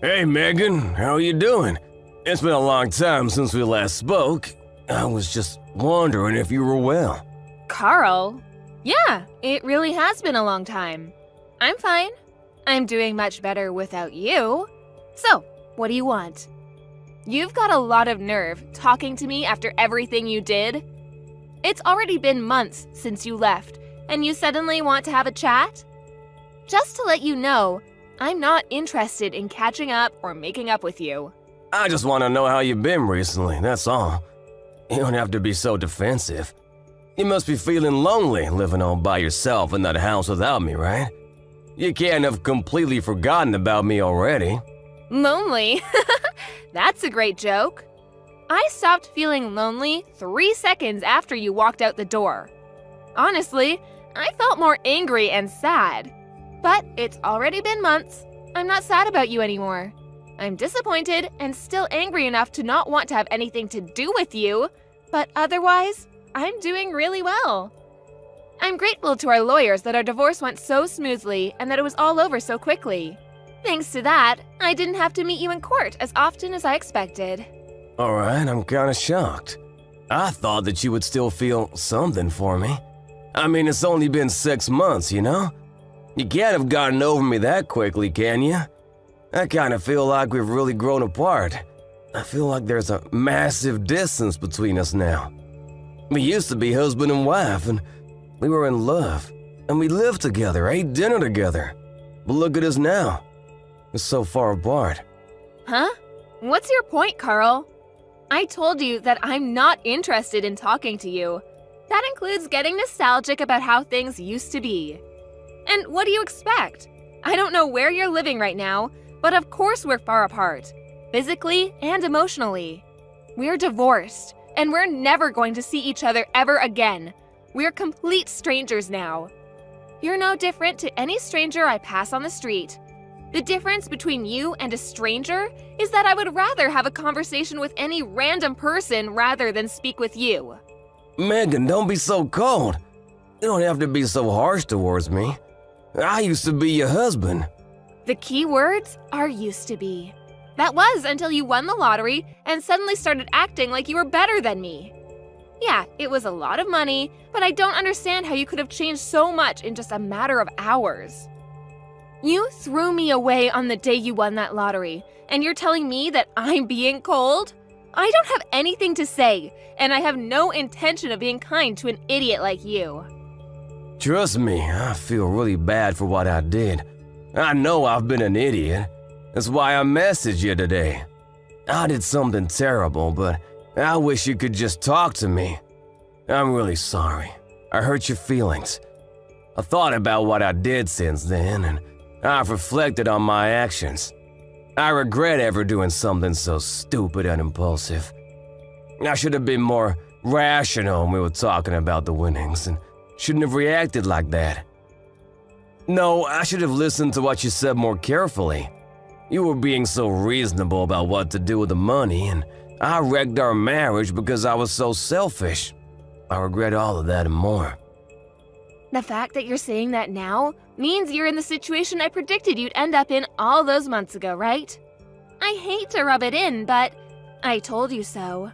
Hey Megan, how are you doing? It's been a long time since we last spoke. I was just wondering if you were well. Carl? Yeah, it really has been a long time. I'm fine. I'm doing much better without you. So, what do you want? You've got a lot of nerve talking to me after everything you did. It's already been months since you left, and you suddenly want to have a chat? Just to let you know, I'm not interested in catching up or making up with you. I just want to know how you've been recently, that's all. You don't have to be so defensive. You must be feeling lonely living all by yourself in that house without me, right? You can't have completely forgotten about me already. Lonely? That's a great joke. I stopped feeling lonely 3 seconds after you walked out the door. Honestly, I felt more angry and sad. But it's already been months. I'm not sad about you anymore. I'm disappointed and still angry enough to not want to have anything to do with you, but otherwise, I'm doing really well. I'm grateful to our lawyers that our divorce went so smoothly and that it was all over so quickly. Thanks to that, I didn't have to meet you in court as often as I expected. Alright, I'm kinda shocked. I thought that you would still feel something for me. I mean, it's only been 6 months, you know? You can't have gotten over me that quickly, can you? I kinda feel like we've really grown apart. I feel like there's a massive distance between us now. We used to be husband and wife, and we were in love. And we lived together, ate dinner together. But look at us now. We're so far apart. Huh? What's your point, Carl? I told you that I'm not interested in talking to you. That includes getting nostalgic about how things used to be. And what do you expect? I don't know where you're living right now, but of course we're far apart, physically and emotionally. We're divorced, and we're never going to see each other ever again. We're complete strangers now. You're no different to any stranger I pass on the street. The difference between you and a stranger is that I would rather have a conversation with any random person rather than speak with you. Megan, don't be so cold. You don't have to be so harsh towards me. I used to be your husband. The key words are used to be. That was until you won the lottery and suddenly started acting like you were better than me. Yeah, it was a lot of money, but I don't understand how you could have changed so much in just a matter of hours. You threw me away on the day you won that lottery, and you're telling me that I'm being cold? I don't have anything to say, and I have no intention of being kind to an idiot like you. Trust me, I feel really bad for what I did. I know I've been an idiot. That's why I messaged you today. I did something terrible, but I wish you could just talk to me. I'm really sorry. I hurt your feelings. I thought about what I did since then, and I've reflected on my actions. I regret ever doing something so stupid and impulsive. I should have been more rational when we were talking about the winnings, and shouldn't have reacted like that. No, I should have listened to what you said more carefully. You were being so reasonable about what to do with the money, and I wrecked our marriage because I was so selfish. I regret all of that and more. The fact that you're saying that now means you're in the situation I predicted you'd end up in all those months ago, right? I hate to rub it in, but I told you so.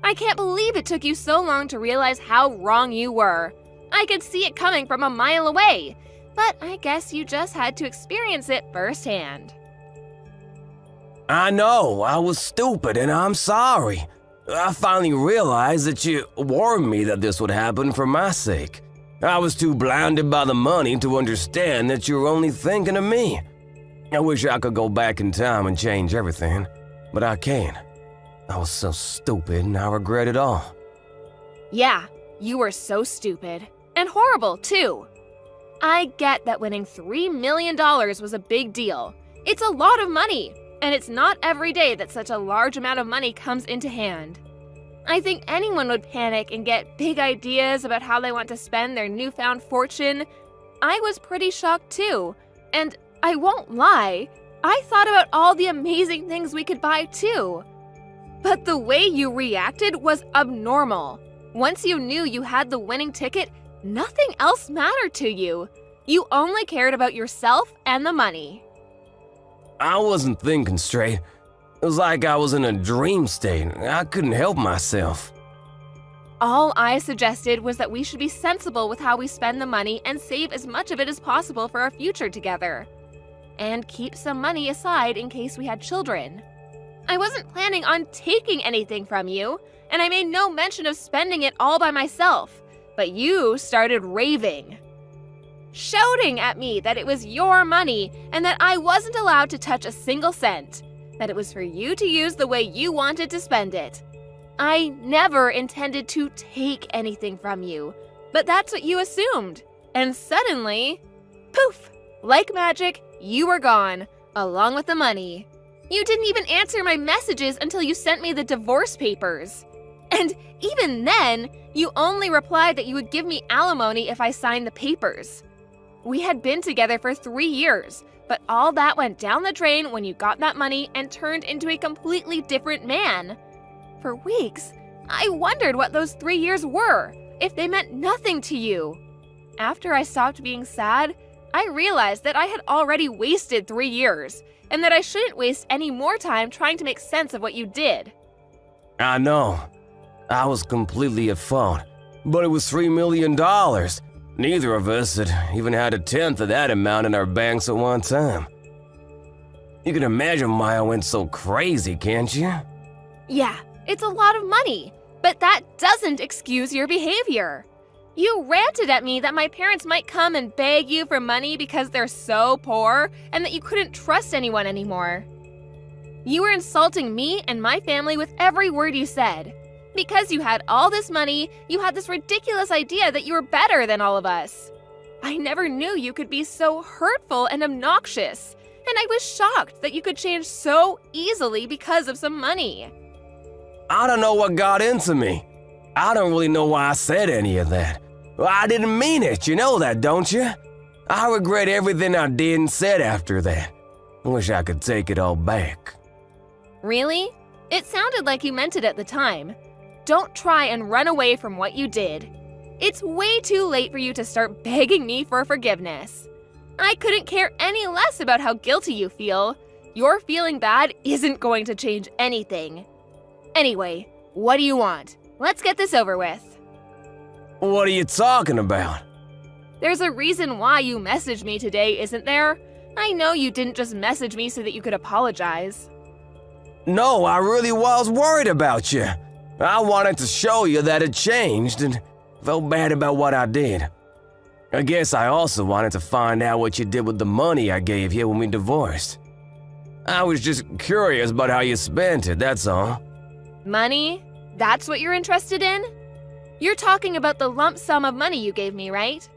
I can't believe it took you so long to realize how wrong you were. I could see it coming from a mile away, but I guess you just had to experience it firsthand. I know, I was stupid and I'm sorry. I finally realized that you warned me that this would happen for my sake. I was too blinded by the money to understand that you were only thinking of me. I wish I could go back in time and change everything, but I can't. I was so stupid and I regret it all. Yeah, you were so stupid. And horrible, too. I get that winning $3 million was a big deal. It's a lot of money, and it's not every day that such a large amount of money comes into hand. I think anyone would panic and get big ideas about how they want to spend their newfound fortune. I was pretty shocked too, and I won't lie, I thought about all the amazing things we could buy too. But the way you reacted was abnormal. Once you knew you had the winning ticket, nothing else mattered to you. You only cared about yourself and the money. I wasn't thinking straight. It was like I was in a dream state. I couldn't help myself. All I suggested was that we should be sensible with how we spend the money and save as much of it as possible for our future together. And keep some money aside in case we had children. I wasn't planning on taking anything from you, and I made no mention of spending it all by myself, but you started raving. Shouting at me that it was your money and that I wasn't allowed to touch a single cent, that it was for you to use the way you wanted to spend it. I never intended to take anything from you, but that's what you assumed. And suddenly, poof, like magic, you were gone, along with the money. You didn't even answer my messages until you sent me the divorce papers. And even then, you only replied that you would give me alimony if I signed the papers. We had been together for 3 years, but all that went down the drain when you got that money and turned into a completely different man. For weeks, I wondered what those 3 years were, if they meant nothing to you. After I stopped being sad, I realized that I had already wasted 3 years, and that I shouldn't waste any more time trying to make sense of what you did. I know. I was completely at fault. But it was $3 million. Neither of us had even had a tenth of that amount in our banks at one time. You can imagine why I went so crazy, can't you? Yeah, it's a lot of money, but that doesn't excuse your behavior. You ranted at me that my parents might come and beg you for money because they're so poor and that you couldn't trust anyone anymore. You were insulting me and my family with every word you said. Because you had all this money, you had this ridiculous idea that you were better than all of us. I never knew you could be so hurtful and obnoxious, and I was shocked that you could change so easily because of some money. I don't know what got into me. I don't really know why I said any of that. I didn't mean it, you know that, don't you? I regret everything I did and said after that. I wish I could take it all back. Really? It sounded like you meant it at the time. Don't try and run away from what you did. It's way too late for you to start begging me for forgiveness. I couldn't care any less about how guilty you feel. Your feeling bad isn't going to change anything. Anyway, what do you want? Let's get this over with. What are you talking about? There's a reason why you messaged me today, isn't there? I know you didn't just message me so that you could apologize. No, I really was worried about you. I wanted to show you that it changed and felt bad about what I did. I guess I also wanted to find out what you did with the money I gave you when we divorced. I was just curious about how you spent it, that's all. Money? That's what you're interested in? You're talking about the lump sum of money you gave me, right?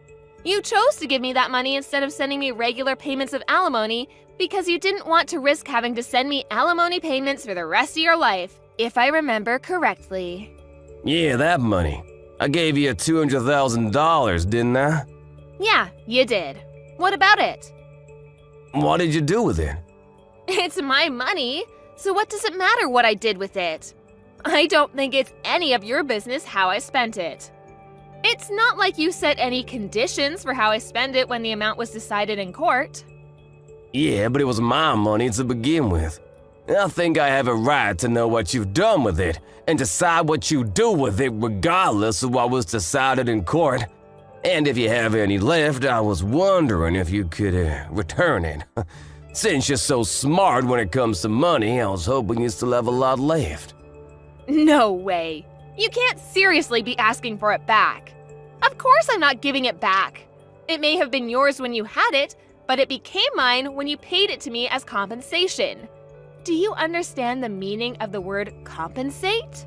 You chose to give me that money instead of sending me regular payments of alimony because you didn't want to risk having to send me alimony payments for the rest of your life, if I remember correctly. Yeah, that money. I gave you $200,000, didn't I? Yeah, you did. What about it? What did you do with it? It's my money, so what does it matter what I did with it? I don't think it's any of your business how I spent it. It's not like you set any conditions for how I spend it when the amount was decided in court. Yeah, but it was my money to begin with. I think I have a right to know what you've done with it and decide what you do with it regardless of what was decided in court. And if you have any left, I was wondering if you could return it. Since you're so smart when it comes to money, I was hoping you still have a lot left. No way. You can't seriously be asking for it back. Of course I'm not giving it back. It may have been yours when you had it, but it became mine when you paid it to me as compensation. Do you understand the meaning of the word compensate?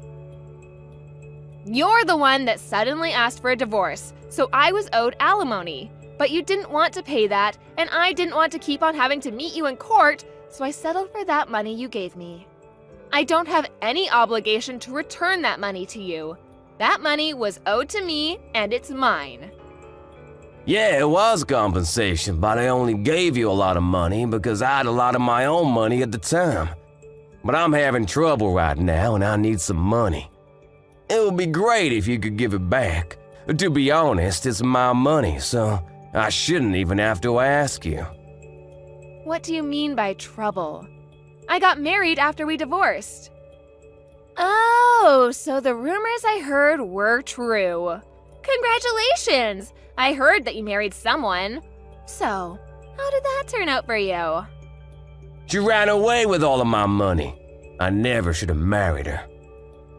You're the one that suddenly asked for a divorce, so I was owed alimony. But you didn't want to pay that, and I didn't want to keep on having to meet you in court, so I settled for that money you gave me. I don't have any obligation to return that money to you. That money was owed to me, and it's mine. Yeah, it was compensation, but I only gave you a lot of money because I had a lot of my own money at the time. But I'm having trouble right now, and I need some money. It would be great if you could give it back. To be honest, it's my money, so I shouldn't even have to ask you. What do you mean by trouble? I got married after we divorced. Oh, so the rumors I heard were true. Congratulations! I heard that you married someone. So, how did that turn out for you? She ran away with all of my money. I never should have married her.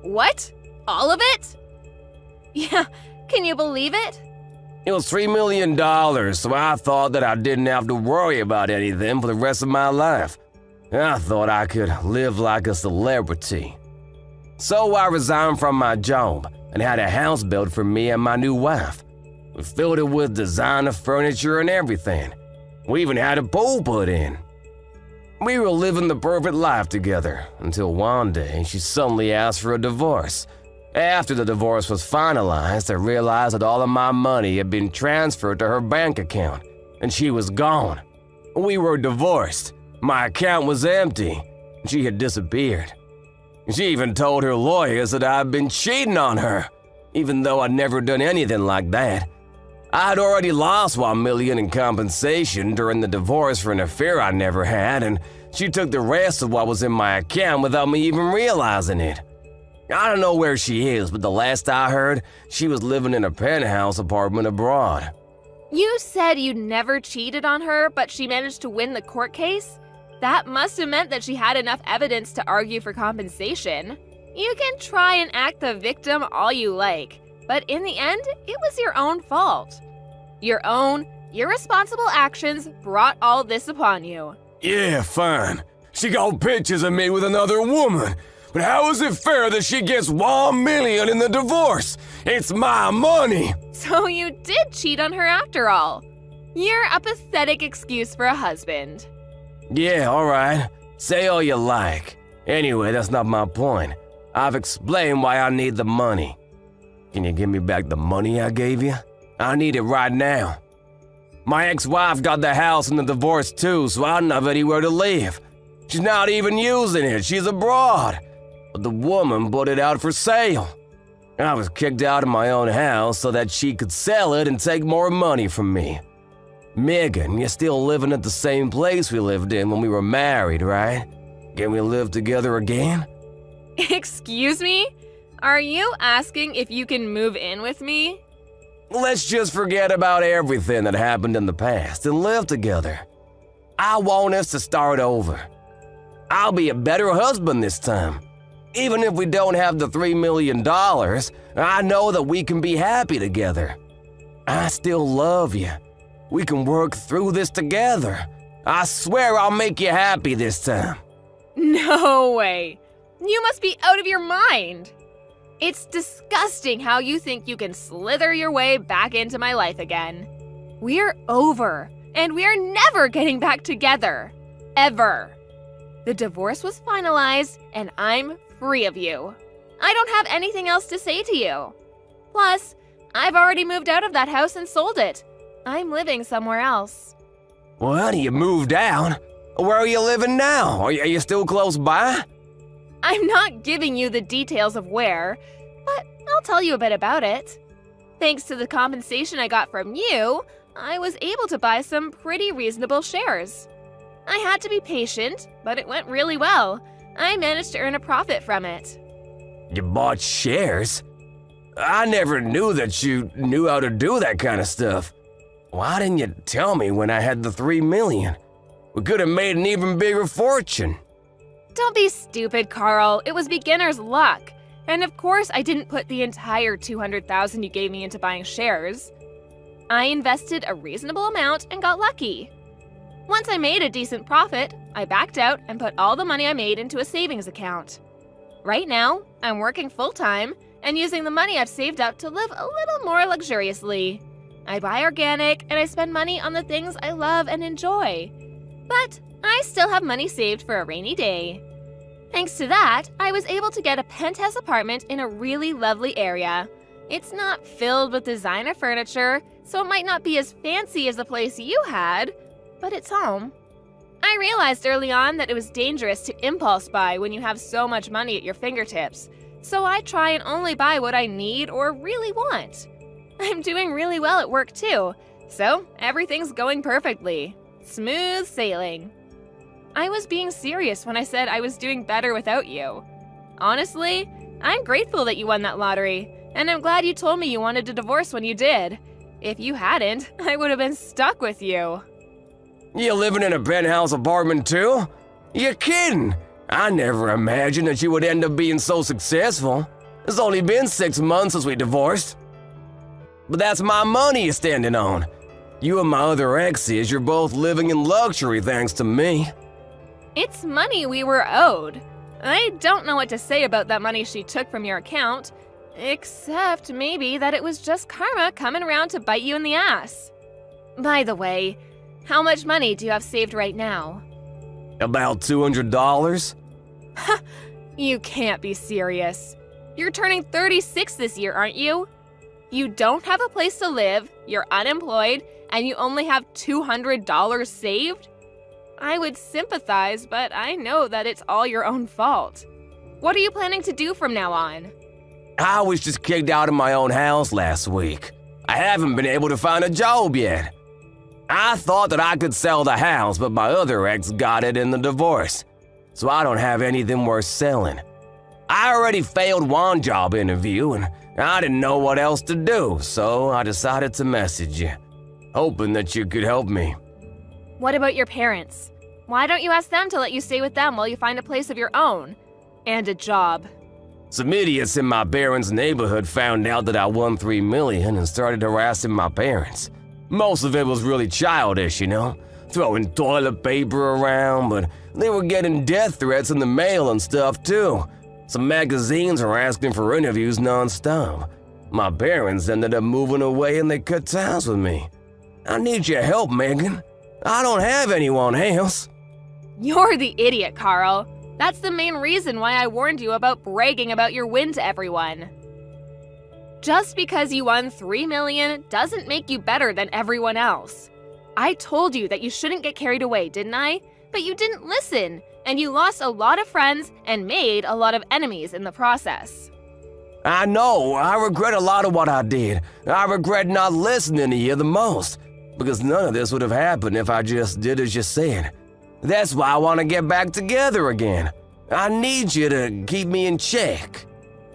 What? All of it? Yeah, can you believe it? It was $3 million, so I thought that I didn't have to worry about anything for the rest of my life. I thought I could live like a celebrity. So I resigned from my job and had a house built for me and my new wife. We filled it with designer furniture and everything. We even had a pool put in. We were living the perfect life together until one day she suddenly asked for a divorce. After the divorce was finalized, I realized that all of my money had been transferred to her bank account, and she was gone. We were divorced. My account was empty. She had disappeared. She even told her lawyers that I'd been cheating on her, even though I'd never done anything like that. I'd already lost $1 million in compensation during the divorce for an affair I never had, and she took the rest of what was in my account without me even realizing it. I don't know where she is, but the last I heard, she was living in a penthouse apartment abroad. You said you never cheated on her, but she managed to win the court case? That must have meant that she had enough evidence to argue for compensation. You can try and act the victim all you like, but in the end, it was your own fault. Your own, irresponsible actions brought all this upon you. Yeah, fine. She got pictures of me with another woman. But how is it fair that she gets $1 million in the divorce? It's my money! So you did cheat on her after all. You're a pathetic excuse for a husband. Yeah, alright. Say all you like. Anyway, that's not my point. I've explained why I need the money. Can you give me back the money I gave you? I need it right now. My ex-wife got the house in the divorce too, so I don't have anywhere to live. She's not even using it, she's abroad. But the woman put it out for sale. I was kicked out of my own house so that she could sell it and take more money from me. Megan, you're still living at the same place we lived in when we were married, right? Can we live together again? Excuse me? Are you asking if you can move in with me? Let's just forget about everything that happened in the past and live together. I want us to start over. I'll be a better husband this time. Even if we don't have the $3 million, I know that we can be happy together. I still love you. We can work through this together. I swear I'll make you happy this time. No way. You must be out of your mind. It's disgusting how you think you can slither your way back into my life again. We're over, and we're never getting back together. Ever. The divorce was finalized, and I'm free of you. I don't have anything else to say to you. Plus, I've already moved out of that house and sold it. I'm living somewhere else. Well, you moved out. Where are you living now? Are you still close by? I'm not giving you the details of where, but I'll tell you a bit about it. Thanks to the compensation I got from you, I was able to buy some pretty reasonable shares. I had to be patient, but it went really well. I managed to earn a profit from it. You bought shares? I never knew that you knew how to do that kind of stuff. Why didn't you tell me when I had the $3 million? We could have made an even bigger fortune. Don't be stupid, Carl. It was beginner's luck. And of course, I didn't put the entire $200,000 you gave me into buying shares. I invested a reasonable amount and got lucky. Once I made a decent profit, I backed out and put all the money I made into a savings account. Right now, I'm working full-time and using the money I've saved up to live a little more luxuriously. I buy organic and I spend money on the things I love and enjoy. But I still have money saved for a rainy day. Thanks to that, I was able to get a penthouse apartment in a really lovely area. It's not filled with designer furniture, so it might not be as fancy as the place you had, but it's home. I realized early on that it was dangerous to impulse buy when you have so much money at your fingertips, so I try and only buy what I need or really want. I'm doing really well at work too, so everything's going perfectly. Smooth sailing. I was being serious when I said I was doing better without you. Honestly, I'm grateful that you won that lottery, and I'm glad you told me you wanted a divorce when you did. If you hadn't, I would have been stuck with you. You living in a penthouse apartment too? You're kidding! I never imagined that you would end up being so successful. It's only been 6 months since we divorced. But that's my money you're standing on. You and my other exes, you're both living in luxury thanks to me. It's money we were owed. I don't know what to say about that money she took from your account, except maybe that it was just karma coming around to bite you in the ass. By the way, how much money do you have saved right now? About $200? You can't be serious. You're turning 36 this year, aren't you? You don't have a place to live, you're unemployed, and you only have $200 saved? I would sympathize, but I know that it's all your own fault. What are you planning to do from now on? I was just kicked out of my own house last week. I haven't been able to find a job yet. I thought that I could sell the house, but my other ex got it in the divorce, so I don't have anything worth selling. I already failed one job interview, and I didn't know what else to do, so I decided to message you, hoping that you could help me. What about your parents? Why don't you ask them to let you stay with them while you find a place of your own? And a job. Some idiots in my parents' neighborhood found out that I won $3 million and started harassing my parents. Most of it was really childish, you know, throwing toilet paper around, but they were getting death threats in the mail and stuff too. Some magazines were asking for interviews non-stop. My parents ended up moving away and they cut ties with me. I need your help, Megan. I don't have anyone else. You're the idiot, Carl. That's the main reason why I warned you about bragging about your win to everyone. Just because you won $3 million doesn't make you better than everyone else. I told you that you shouldn't get carried away, didn't I? But you didn't listen, and you lost a lot of friends and made a lot of enemies in the process. I know, I regret a lot of what I did. I regret not listening to you the most, because none of this would have happened if I just did as you said. That's why I want to get back together again. I need you to keep me in check.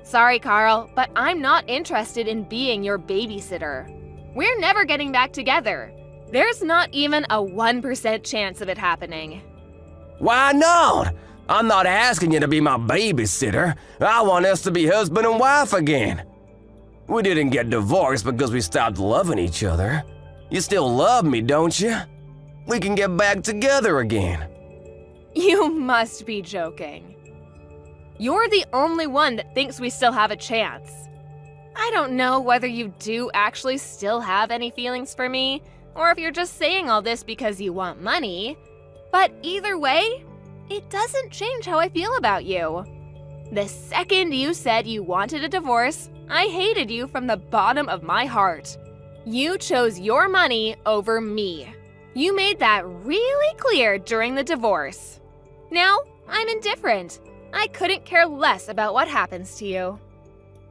Sorry, Carl, but I'm not interested in being your babysitter. We're never getting back together. There's not even a 1% chance of it happening. Why not? I'm not asking you to be my babysitter. I want us to be husband and wife again. We didn't get divorced because we stopped loving each other. You still love me, don't you? We can get back together again. You must be joking. You're the only one that thinks we still have a chance. I don't know whether you do actually still have any feelings for me, or if you're just saying all this because you want money. But either way, it doesn't change how I feel about you. The second you said you wanted a divorce, I hated you from the bottom of my heart. You chose your money over me. You made that really clear during the divorce. Now, I'm indifferent. I couldn't care less about what happens to you.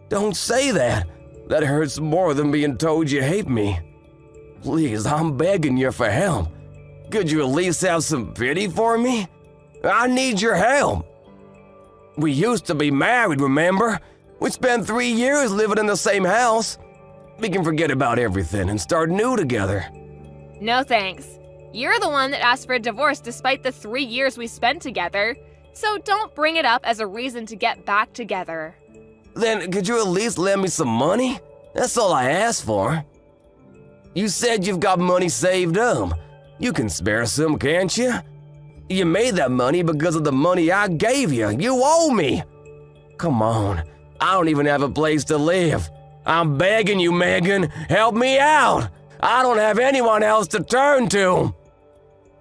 Don't say that. That hurts more than being told you hate me. Please, I'm begging you for help. Could you at least have some pity for me? I need your help. We used to be married, remember? We spent 3 years living in the same house. We can forget about everything and start new together. No thanks. You're the one that asked for a divorce despite the 3 years we spent together. So don't bring it up as a reason to get back together. Then could you at least lend me some money? That's all I asked for. You said you've got money saved up. You can spare some, can't you? You made that money because of the money I gave you. You owe me. Come on, I don't even have a place to live. I'm begging you, Megan, help me out. I don't have anyone else to turn to.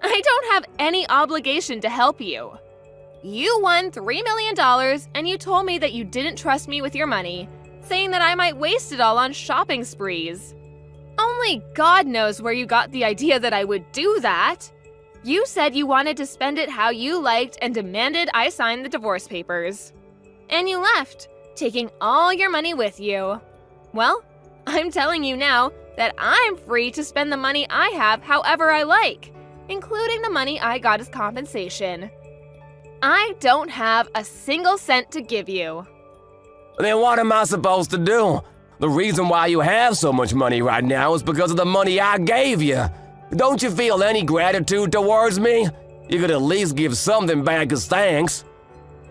I don't have any obligation to help you. You won $3 million and you told me that you didn't trust me with your money, saying that I might waste it all on shopping sprees. Only God knows where you got the idea that I would do that. You said you wanted to spend it how you liked and demanded I sign the divorce papers. And you left, taking all your money with you. Well, I'm telling you now that I'm free to spend the money I have however I like. including the money I got as compensation. I don't have a single cent to give you. Then what am I supposed to do? The reason why you have so much money right now is because of the money I gave you. Don't you feel any gratitude towards me? You could at least give something back as thanks.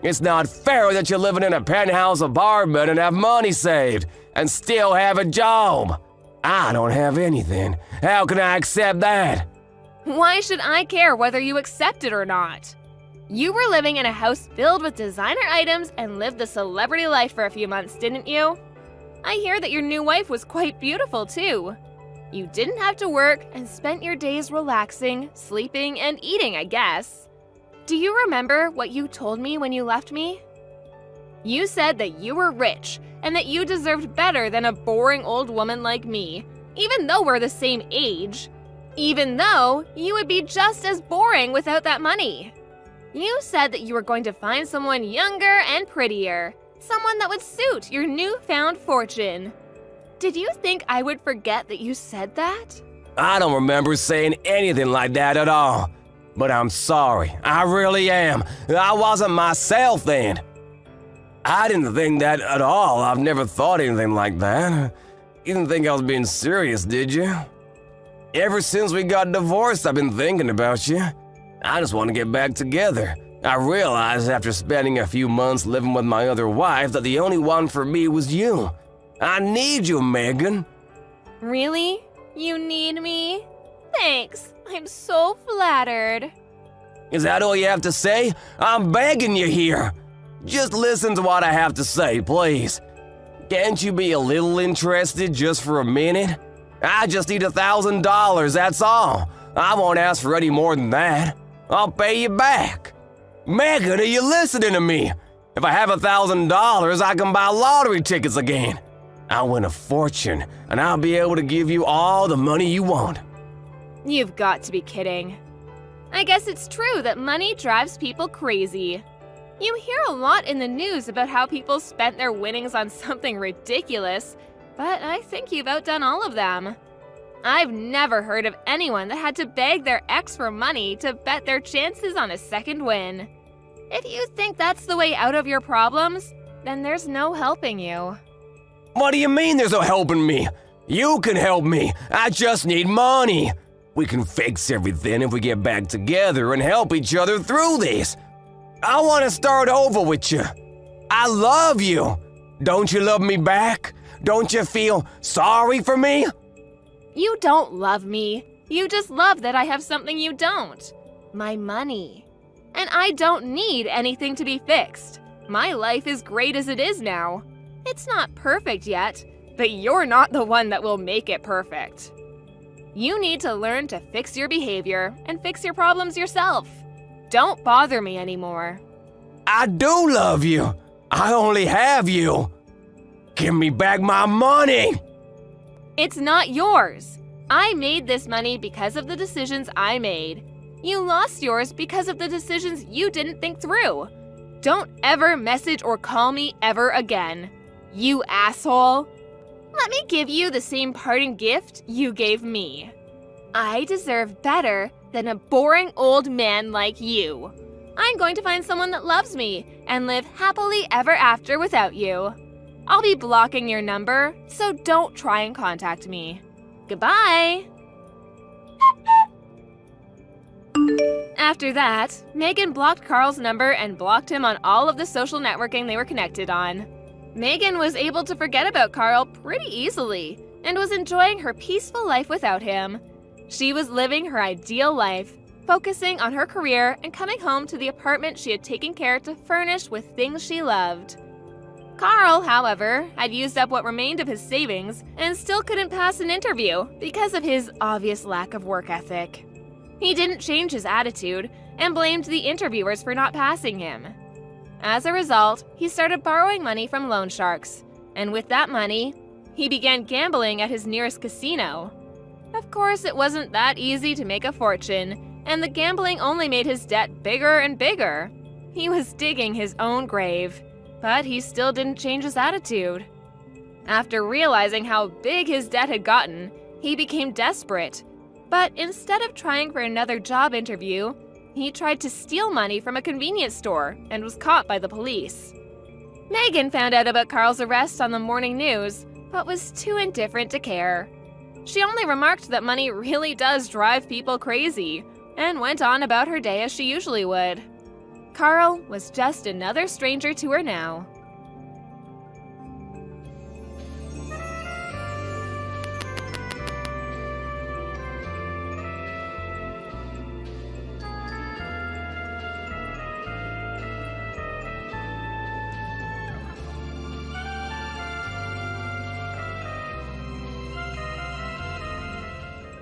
It's not fair that you're living in a penthouse apartment and have money saved and still have a job. I don't have anything. How can I accept that? Why should I care whether you accept it or not? You were living in a house filled with designer items and lived the celebrity life for a few months, didn't you? I hear that your new wife was quite beautiful too. You didn't have to work and spent your days relaxing, sleeping, and eating, I guess. Do you remember what you told me when you left me? You said that you were rich and that you deserved better than a boring old woman like me, even though we're the same age. Even though you would be just as boring without that money. You said that you were going to find someone younger and prettier, someone that would suit your newfound fortune. Did you think I would forget that you said that? I don't remember saying anything like that at all. But I'm sorry, I really am. I wasn't myself then. I didn't think that at all. I've never thought anything like that. You didn't think I was being serious, did you? Ever since we got divorced, I've been thinking about you. I just want to get back together. I realized after spending a few months living with my other wife that the only one for me was you. I need you, Megan. Really? You need me? Thanks. I'm so flattered. Is that all you have to say? I'm begging you here. Just listen to what I have to say, please. Can't you be a little interested just for a minute? I just need $1,000, that's all. I won't ask for any more than that. I'll pay you back. Megan, are you listening to me? If I have $1,000, I can buy lottery tickets again. I'll win a fortune, and I'll be able to give you all the money you want. You've got to be kidding. I guess it's true that money drives people crazy. You hear a lot in the news about how people spent their winnings on something ridiculous, but I think you've outdone all of them. I've never heard of anyone that had to beg their ex for money to bet their chances on a second win. If you think that's the way out of your problems, then there's no helping you. What do you mean there's no helping me? You can help me. I just need money. We can fix everything if we get back together and help each other through this. I want to start over with you. I love you. Don't you love me back? Don't you feel sorry for me? You don't love me. You just love that I have something you don't. My money. And I don't need anything to be fixed. My life is great as it is now. It's not perfect yet, but you're not the one that will make it perfect. You need to learn to fix your behavior and fix your problems yourself. Don't bother me anymore. I do love you. I only have you. Give me back my money. It's not yours. I made this money because of the decisions I made. You lost yours because of the decisions you didn't think through. Don't ever message or call me ever again. You asshole. Let me give you the same parting gift you gave me. I deserve better than a boring old man like you. I'm going to find someone that loves me and live happily ever after without you. I'll be blocking your number, so don't try and contact me. Goodbye! After that, Megan blocked Carl's number and blocked him on all of the social networking they were connected on. Megan was able to forget about Carl pretty easily and was enjoying her peaceful life without him. She was living her ideal life, focusing on her career and coming home to the apartment she had taken care to furnish with things she loved. Carl, however, had used up what remained of his savings and still couldn't pass an interview because of his obvious lack of work ethic. He didn't change his attitude and blamed the interviewers for not passing him. As a result, he started borrowing money from loan sharks, and with that money, he began gambling at his nearest casino. Of course, it wasn't that easy to make a fortune, and the gambling only made his debt bigger and bigger. He was digging his own grave, but he still didn't change his attitude. After realizing how big his debt had gotten, he became desperate. But instead of trying for another job interview, he tried to steal money from a convenience store and was caught by the police. Megan found out about Carl's arrest on the morning news, but was too indifferent to care. She only remarked that money really does drive people crazy, and went on about her day as she usually would. Carl was just another stranger to her now.